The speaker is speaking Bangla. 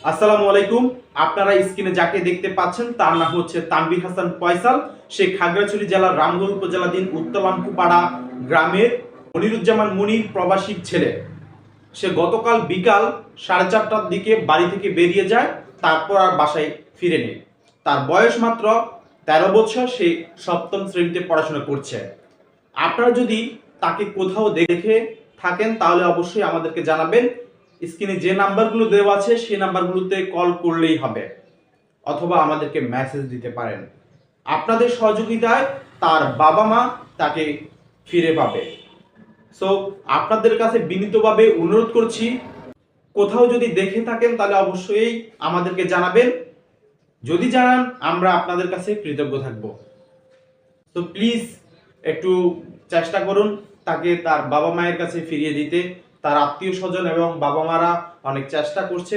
আসসালামু আলাইকুম। আপনারা স্ক্রিনে যাকে দেখতে পাচ্ছেন তার নাম হচ্ছে তানভীর হাসান ফয়সাল। সে খাগড়াছড়ি জেলার রামগড় উপজেলাধীন উত্তলামকুপাড়া গ্রামের মনিরুজ্জামান মুনির প্রবাসীর ছেলে। সে গতকাল বিকাল 4:30টার দিকে বাড়ি থেকে বেরিয়ে যায়, তারপর আর বাসায় ফিরেনি। তার বয়স মাত্র 13 বছর। সে সপ্তম শ্রেণীতে পড়াশোনা করছে। আপনারা যদি তাকে কোথাও দেখে থাকেন তাহলে অবশ্যই আমাদেরকে জানাবেন। স্ক্রিনে যে নাম্বারগুলো দেওয়া আছে সেই নাম্বারগুলোতে কল করলেই হবে, অথবা আমাদেরকে মেসেজ দিতে পারেন। আপনাদের সহযোগিতায় তার বাবা মা তাকে ফিরে পাবে। সো আপনাদের কাছে বিনীতভাবে অনুরোধ করছি, কোথাও যদি দেখে থাকেন তাহলে অবশ্যই আমাদেরকে জানাবেন। যদি জানান আমরা আপনাদের কাছে কৃতজ্ঞ থাকব। তো প্লিজ একটু চেষ্টা করুন তাকে তার বাবা মায়ের কাছে ফিরিয়ে দিতে। তার আত্মীয় স্বজন এবং বাবা মারা অনেক চেষ্টা করছে।